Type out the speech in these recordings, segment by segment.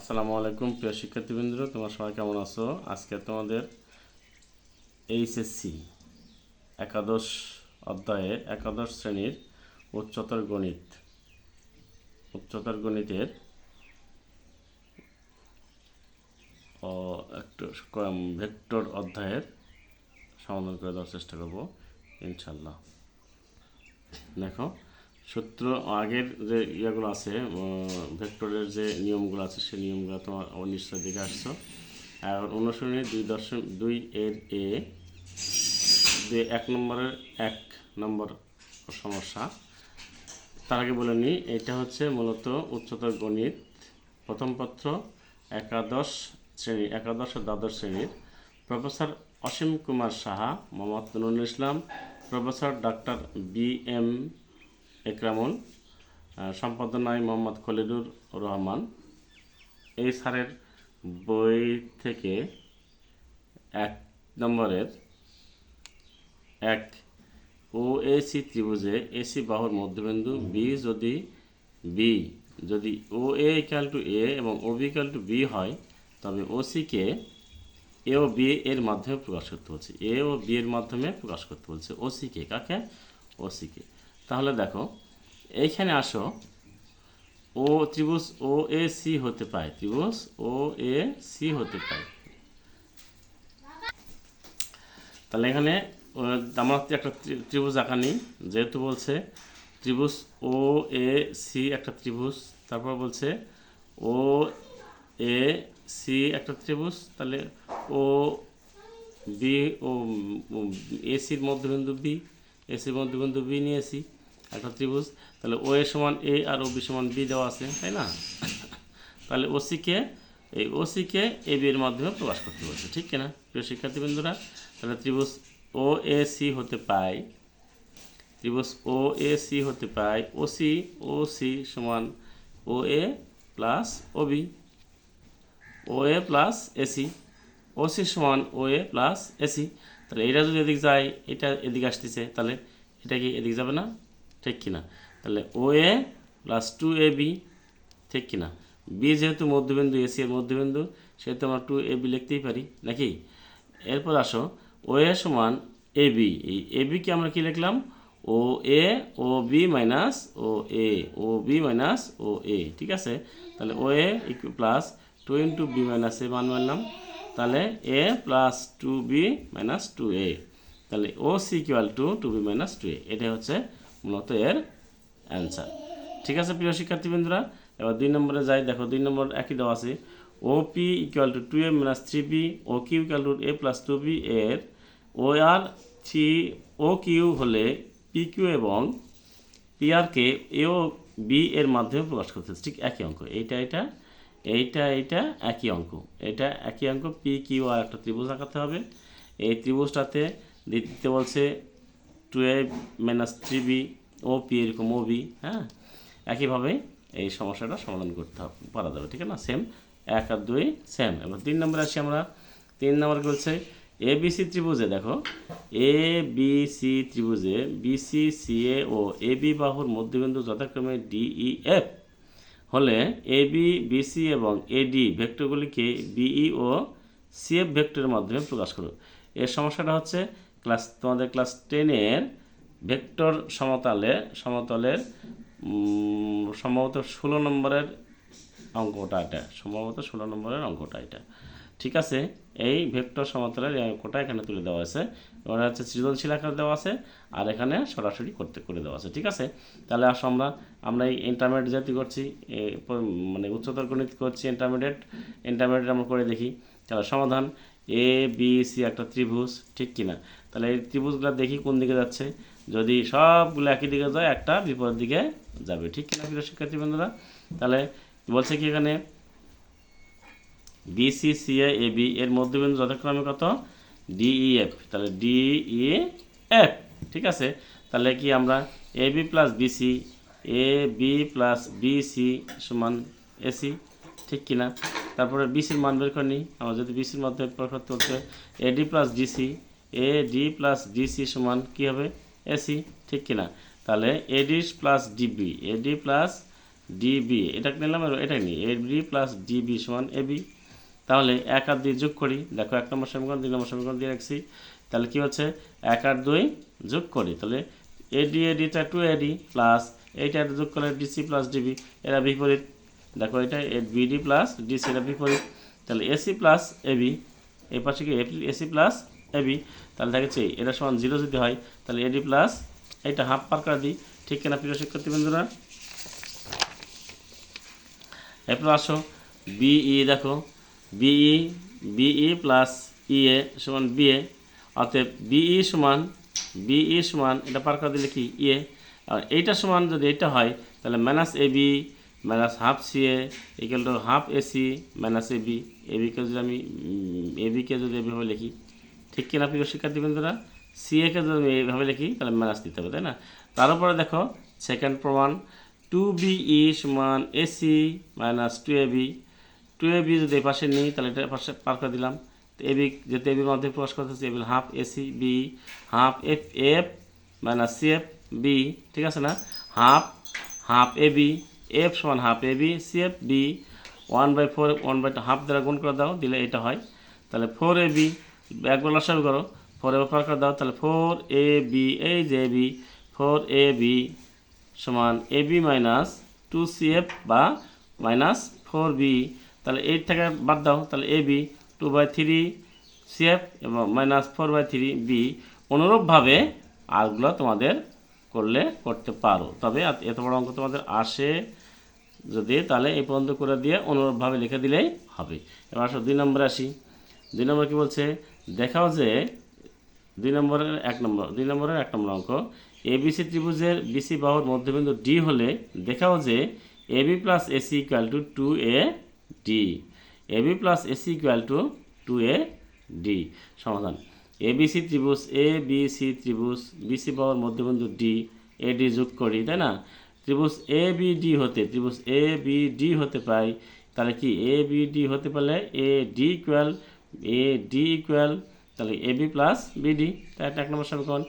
আসসালামু আলাইকুম প্রিয় শিক্ষার্থীবৃন্দ, তোমরা সবাই কেমন আছো? আজকে তোমাদের এইচএসসি একাদশ অধ্যায়ে একাদশ শ্রেণীর উচ্চতর গণিতের একটু ভেক্টর অধ্যায়ের সমাধান করে দেওয়ার চেষ্টা করব ইনশাল্লাহ। দেখো, সূত্র আগের যে ইয়েগুলো আছে, ভেক্টরের যে নিয়মগুলো আছে, সেই নিয়মগুলো তোমার নিশ্চয় দেখে আসছো। আর অনুশীলনী 2.2 এর এক নম্বর সমস্যা। তার আগে বলে নিই, এটা হচ্ছে মূলত উচ্চতর গণিত প্রথম পত্র একাদশ ও দ্বাদশ শ্রেণীর professor Asim Kumar Saha, Mohammad Nurul Islam, professor doctor BM Ekramul, সম্পাদনায় মোহাম্মদ খলিলুর রহমান। এই স্যারের বই থেকে 1 নম্বরের OAC ত্রিভুজে AC বাহুর মধ্যবিন্দু যদি OA = A এবং OB = B হয়, তবে OC K A O B এর মাধ্যমে প্রকাশ করতে বলছে। A ও B এর মাধ্যমে প্রকাশ করতে বলছে OC কে। কাকে? OC কে। তাহলে দেখো, এইখানে আসো, ত্রিভুজ OAC হতে পায়, তাহলে এখানে আমরা একটা ত্রিভুজ আঁকা নিই। যেহেতু বলছে ত্রিভুজ OAC একটা ত্রিভুজ, তারপর বলছে OAC একটা ত্রিভুজ, তাহলে OB ও ACর মধ্যবিন্দু B নিয়েছি একটা ত্রিভুজ। তাহলে OA সমান A আর OB সমান B দেওয়া আছে, তাই না? তাহলে OC কে AB এর মাধ্যমে প্রকাশ করতে বলছে, ঠিক কিনা প্রিয় শিক্ষার্থীবৃন্দরা? তাহলে ত্রিভুজ OAC হতে পায় OC সমান OA plus OB, OA plus AC, OC সমান OA প্লাস AC। তাহলে এটা যদি এদিকে যায়, এটা এদিকে আসতেছে, তাহলে এটা কি এদিকে যাবে না? ঠিক কিনা? তাহলে OA প্লাস 2AB, ঠিক কিনা? B যেহেতু মধ্যবিন্দু, AC এর মধ্যবিন্দু, সেহেতু আমরা 2AB লিখতেই পারি, নাকি? এরপর আসো, OA সমান AB। এই AB কে আমরা কি লিখলাম? OA OB মাইনাস OA, ঠিক আছে? তাহলে OA plus 2 × B minus A মান মানলাম, তাহলে A plus 2B minus 2A, তাহলে OC = 2B মাইনাস 2A। এটাই হচ্ছে মূলত এর অ্যান্সার, ঠিক আছে প্রিয় শিক্ষার্থীবৃন্দরা? এবার 2 নম্বরে যাই। দেখো, 2 নম্বর একই দেওয়া আছে, OP = 2A minus 3B, OQ = A plus 2B এর OQ হলে PQ এবং PR K A O B এর মাধ্যমে প্রকাশ করতে হচ্ছে। ঠিক একই অঙ্ক, এইটা একই অঙ্ক, PQR একটা ত্রিভুজ আঁকাতে হবে। এই ত্রিভুজটাতে দিতে বলছে 2A minus 3B, OP এরকম OB, হ্যাঁ? একইভাবে এই সমস্যাটা সমাধান করতে পারা যাবে, ঠিক আছে না? সেম 1 আর 2 সেম। এবার 3 নম্বরে আসি আমরা। 3 নম্বর বলছে ABC ত্রিভুজে, দেখো, ABC ত্রিভুজে BC CA ও AB বাহুর মধ্যবিন্দু যথাক্রমে DEF হলে AB BC এবং AD ভেক্টরগুলিকে BE ও CF ভেক্টরের মাধ্যমে প্রকাশ করো। এর সমস্যাটা হচ্ছে তোমাদের ক্লাস 10-এর ভেক্টর সমতলের সম্ভবত 16 নম্বরের অঙ্কটা এটা, ঠিক আছে? এই ভেক্টর সমতলের এই অঙ্কটা এখানে তুলে দেওয়া আছে। এবার হচ্ছে সৃজনশীল আকারে দেওয়া আছে, আর এখানে সরাসরি করে দেওয়া আছে, ঠিক আছে? তাহলে আসো, আমরা এই ইন্টারমিডিয়েট যেহেতু করছি, মানে উচ্চতর গণিত করছি, ইন্টারমিডিয়েট আমরা করে দেখি। তাহলে সমাধান ABC একটা ত্রিভুজ, ঠিক কিনা? তাহলে এই ত্রিভুজগুলো দেখি কোন দিকে যাচ্ছে। যদি সবগুলো একই দিকে যায়, একটা বিপরীত দিকে যাবে, ঠিক কিনা প্রিয় শিক্ষার্থী বন্ধুরা? তাহলে বলছে কি এখানে BC CA AB এর মধ্যবিন্দু যথাক্রমে কত? DEF, তাহলে DEF, ঠিক আছে? তাহলে কি আমরা AB plus BC plus BC সমান AC, ঠিক কিনা? তারপরে BCর মান বের করে নিই আমরা। যদি BCর মাধ্যমে প্রকাশ করতে হচ্ছে AD plus DC সমান কী হবে? AC, ঠিক কিনা? তাহলে AD plus DB, AD plus DB, এটা নিলাম আর এটা নিই, এ বি প্লাস ডিবি সমান এ বি। তাহলে 1 আর 2 যোগ করি, দেখো 1 নম্বর সমীকরণ 2 নম্বর সমীকরণ দিয়ে রাখছি। তাহলে কী হচ্ছে 1 আর 2 যোগ করি, তাহলে এডিটা 2AD প্লাস এইটা যোগ করলে ডিসি প্লাস ডিবি, এরা বিপরীত। দেখো এটা বিডি প্লাস ডিসি, এটা বিপরীত। তাহলে এসি প্লাস এবি, এই পাশে কি এসি প্লাস এবি, তাহলে দেখেছি এটা সমান 0 যদি হয় তাহলে এডি প্লাস এইটা হাফ পার করে দিই, ঠিক কিনা প্রিয় শিক্ষার্থী বন্ধুরা? এরপর আসো বিই, দেখো বিই প্লাস ইএ সমান বিএ, অতএব বিই সমান এটা পার করে দিলে কি ইএ, আর এইটা সমান যদি এটা হয় তাহলে minus AB minus half CA equal to half AC minus AB. এবিকে যদি আমি এভাবে লিখি, ঠিক কিনা প্রিয় শিক্ষার্থী বন্ধুরা? সিএকে যদি আমি এইভাবে লিখি তাহলে মাইনাস দিতে হবে, তাই না? তার উপরে দেখো সেকেন্ড প্রমাণ 2BE সমান এসি মাইনাস 2AB যদি এই পাশে নিই তাহলে এটা পাশে পার করে দিলাম। তো এবি যেহেতু এবির মধ্যে প্রকাশ করতেছি, AB half AC B half F minus CF B, ঠিক আছে না? হাফ এবি, এফ সমান হাফ এবি সিএফ বি, 1/4 1/2 দ্বারা গুণ করে দাও, দিলে এটা হয়। তাহলে 4AB একবার লসাগু করো, 4 এবার পার করে দাও, তাহলে 4AB, এই যে এবি 4AB সমান এবি মাইনাস 2CF বা মাইনাস 4B, তাহলে 8 থেকে বাদ দাও, তাহলে এবি 2/3 CF এবং মাইনাস 4/3 বি। অনুরূপভাবে আরগুলো তোমাদের করতে পারো, তবে এত বড় অঙ্ক তোমাদের আসে যদি তাহলে এই পর্যন্ত করে দিয়ে অনুরূপভাবে লিখে দিলেই হবে। এবার আসো 2 নম্বরে আসি। 2 নম্বর কী বলছে, দেখাও যে 2 নম্বরের 1 নম্বর অঙ্ক, এবিসি ত্রিভুজের বিসি বাহুর মধ্যবিন্দু ডি হলে দেখাও যে AB plus AC equal to 2AD, AB plus AC equal to 2AD। সমাধান, এবিসি ত্রিভুজ ত্রিভুজ বিসি বাহুর মধ্যবিন্দু ডি এডি যোগ করি, তাই না? ত্রিভুজ এবিডি হতে পাই, তাহলে কি এবিডি হতে পারলে এডি ইকুয়াল তাহলে এবি প্লাস বিডি, তাই 1 নম্বর সমীকরণ।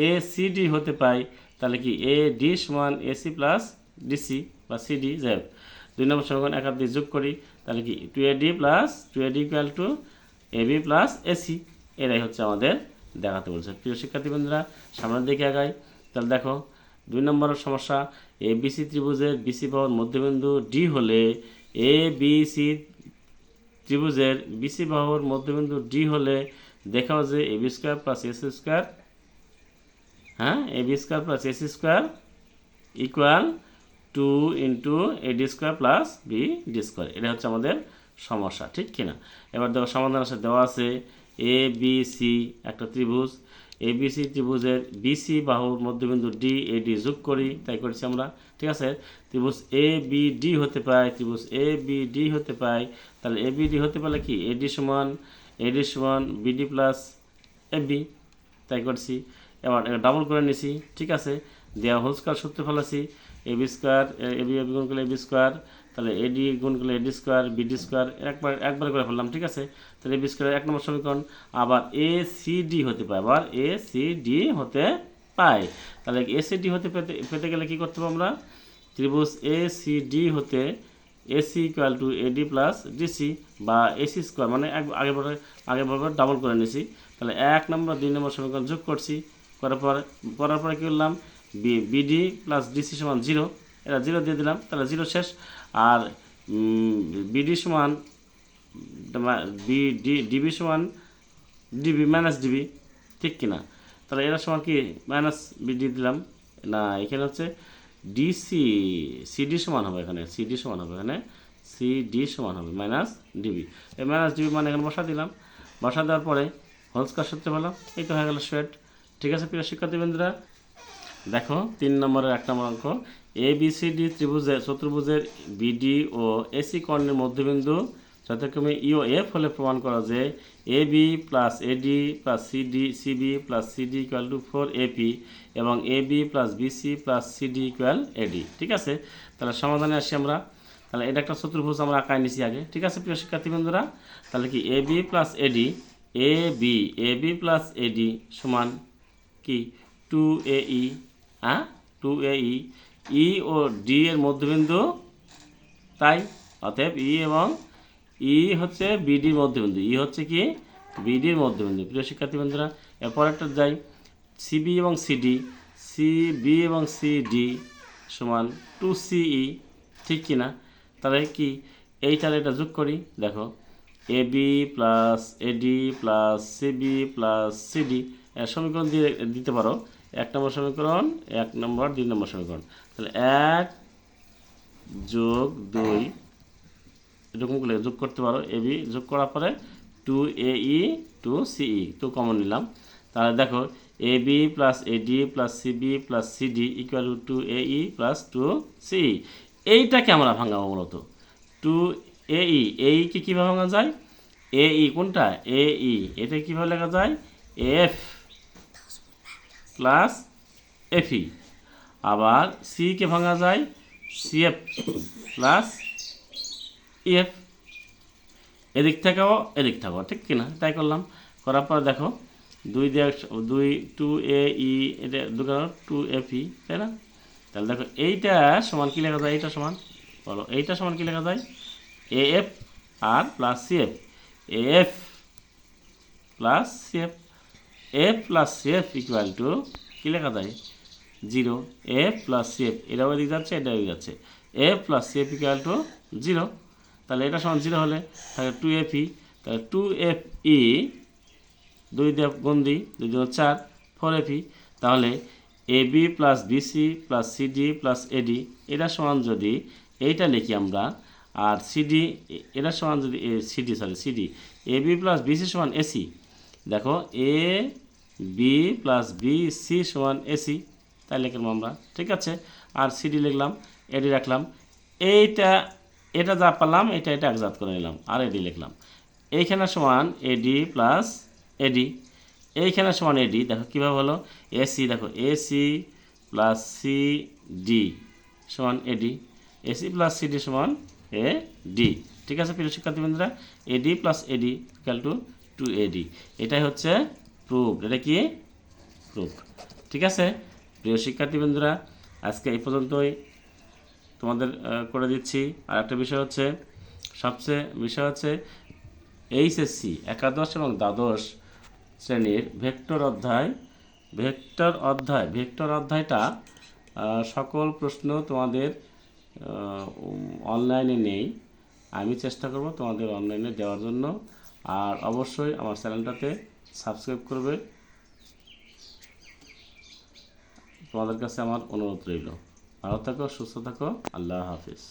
এসিডি হতে পাই, তাহলে কি এডি সমান এসি প্লাস ডিসি বা সিডি, যাই হোক। 2 নম্বর সমীকরণ 1 আর 2 যোগ করি, তাহলে কি 2AD equal to AB plus AC, এরাই হচ্ছে আমাদের দেখাতে বলছে। প্রিয় শিক্ষার্থী বন্ধুরা, সামনের দিকে আগাই। তাহলে দেখো 2 নম্বরের সমস্যা, এবিসি ত্রিভুজের বিসি বাহুর মধ্যবিন্দু ডি হলে এবিসি ত্রিভুজের বিসি বাহুর মধ্যবিন্দু ডি হলে দেখাও যে AB square plus AC square, AB square plus AC square equal 2 into AD square plus BD square, এটা হচ্ছে আমাদের সমস্যা, ঠিক কিনা? এবার দেখো সমাধান দেওয়া আছে এবিসি একটা ত্রিভুজ, এবিসি ত্রিভুজের বিসি বাহুর মধ্যবিন্দু ডি এডি যোগ করি, তাই করেছি আমরা, ঠিক আছে? ত্রিভুজ এবিডি হতে পায়, তাহলে এবিডি হতে পারলে কি এডি সমান বিডি প্লাস এবি, তাই করছি। এবার ডাবল করে নিছি, ঠিক আছে? দেওয়া হোল স্কোয়ার সূত্র ফেলাছি, এবি স্কোয়ার এবি গুণ করলে এবি স্কোয়ার, তাহলে এডি গুণ করলে এডি স্কোয়ার বিডি স্কোয়ার, একবার করে ফেললাম, ঠিক আছে? তাহলে এবি স্কোয়ার 1 নম্বর সমীকরণ। আবার এসিডি হতে পায়, তাহলে এসিডি পেতে গেলে কী করতে হবে আমরা? ত্রিভুজ এসিডি হতে এসি ইকুয়াল টু এডি প্লাস ডিসি বা এসি স্কোয়ার, মানে আগেভাবে ডাবল করে নিয়েছি। তাহলে 1 নম্বর 2 নম্বর সমীকরণ যোগ করছি, করার পরে কী করলাম, বিডি প্লাস ডিসি সমান 0, এটা 0 দিয়ে দিলাম, তাহলে 0 শেষ। আর বিডি সমান ডিবি সমান ডিবি মাইনাস ডিবি, ঠিক কিনা? তাহলে এরা সমান কি মাইনাস বিডি দিলাম না, এখানে হচ্ছে সিডি সমান হবে মাইনাস ডিবি, এই মাইনাস ডিবি মানে এখানে বসা দেওয়ার পরে হোল স্কয়ার সূত্র হলো, এই তো হয়ে গেল সেট, ঠিক আছে? প্রিয় শিক্ষার্থীবৃন্দরা, দেখো 3 নম্বরের 1 নম্বর অঙ্ক, এবিসিডি চতুর্ভুজের বিডি ও এসি কর্ণের মধ্যবিন্দু যথাক্রমে ইও এফ হলে প্রমাণ করা যে AB plus AD plus CB plus CD equal to 4AP এবং AB plus BC plus CD equal AD, ঠিক আছে? তাহলে সমাধানে আসি আমরা। তাহলে এটা একটা চতুর্ভুজ আমরা আঁকায় নিছি আগে, ঠিক আছে প্রিয় শিক্ষার্থী বন্ধুরা? তাহলে কি এবি প্লাস এডি এবি প্লাস এডি সমান কি 2AE, 2AE, ই ও ডি এর মধ্যবিন্দু তাই অতএব ই এবং ই হচ্ছে বিডির মধ্যবিন্দু, ই হচ্ছে কি বিডির মধ্যবিন্দু। প্রিয় শিক্ষার্থী বন্ধুরা, এরপর একটা যাই, সিবি এবং সিডি, সিবি এবং সিডি সমান 2CE, ঠিক কি না? তাহলে কি এইটার এটা যোগ করি, দেখো AB plus AD plus CB plus CD সমীকরণ দিয়ে দিতে পারো। 1 নম্বর সমীকরণ, 1 নম্বর 2 নম্বর সমীকরণ। তাহলে 1 যোগ 2 এরকমগুলো যোগ করতে পারো। এবি যোগ করার পরে 2AE 2CE, 2 কমন নিলাম। তাহলে দেখো AB plus AD plus CB plus CD equal to 2AE plus 2CE। এইটাকে আমরা ভাঙাবো মূলত 2AE। এইকে কীভাবে ভাঙা যায়? এই কোনটা? এই এটা কীভাবে লেখা যায়? F plus FE. আবার সিকে ভাঙা যায় সিএফ প্লাস ইএফ। এদিক থেকেও এদিক থেকেও, ঠিক কিনা? তাই করলাম। করার পর দেখো 2 দিয়ে 2AE, এটা 2FE, তাই না? তাহলে দেখো এইটা সমান কী লেখা যায়? এইটা সমান বলো, এইটা সমান কী লেখা যায়? AF আর plus CF, AF plus CF, F plus CF equal to কী লেখা যায়? 0। F প্লাস CF, এটাও এদিকে যাচ্ছে, এটাও এদিকে যাচ্ছে। F plus CF equal two 0। তাহলে এটা সমান 0 হলে তাহলে 2FE, তাহলে 2FE 2 দিয়ে গুণ দিই, 2 দিয়ে 4, 4FE। তাহলে AB plus BC plus CD plus AD এটা সমান যদি এইটা লিখি আমরা, আর CD এটা সমান যদি CD AB প্লাস BC সমান AC। দেখো AB প্লাস BC সমান AC, তাই লিখলাম আমরা, ঠিক আছে। আর CD লিখলাম, AD রাখলাম। এটা যা পারলাম এটা একজাত করে নিলাম, আর AD লিখলাম। এইখানে সমান AD প্লাস AD, এইখানে সমান AD। দেখো কীভাবে হলো? AC, দেখো AC প্লাস CD সমান AD, AC প্লাস CD সমান AD, ঠিক আছে প্রিয় শিক্ষার্থীবৃন্দরা? AD plus AD equal to 2AD, এটাই হচ্ছে প্রুফ। এটা কি প্রুফ, ঠিক আছে প্রিয় শিক্ষার্থীবৃন্দরা? আজকে এই পর্যন্তই তোমাদের করে দিচ্ছি। আর একটা বিষয় হচ্ছে, বিষয় হচ্ছে এইচএসসি একাদশ এবং দ্বাদশ শ্রেণীর ভেক্টর অধ্যায়টা সকল প্রশ্ন তোমাদের অনলাইনে নেই। আমি চেষ্টা করব তোমাদের অনলাইনে দেওয়ার জন্য। আর অবশ্যই আমার চ্যানেলটাতে সাবস্ক্রাইব করবে, তোমাদের কাছে আমার অনুরোধ রইল। ভালো থাকো, সুস্থ থাকো, আল্লাহ হাফিজ।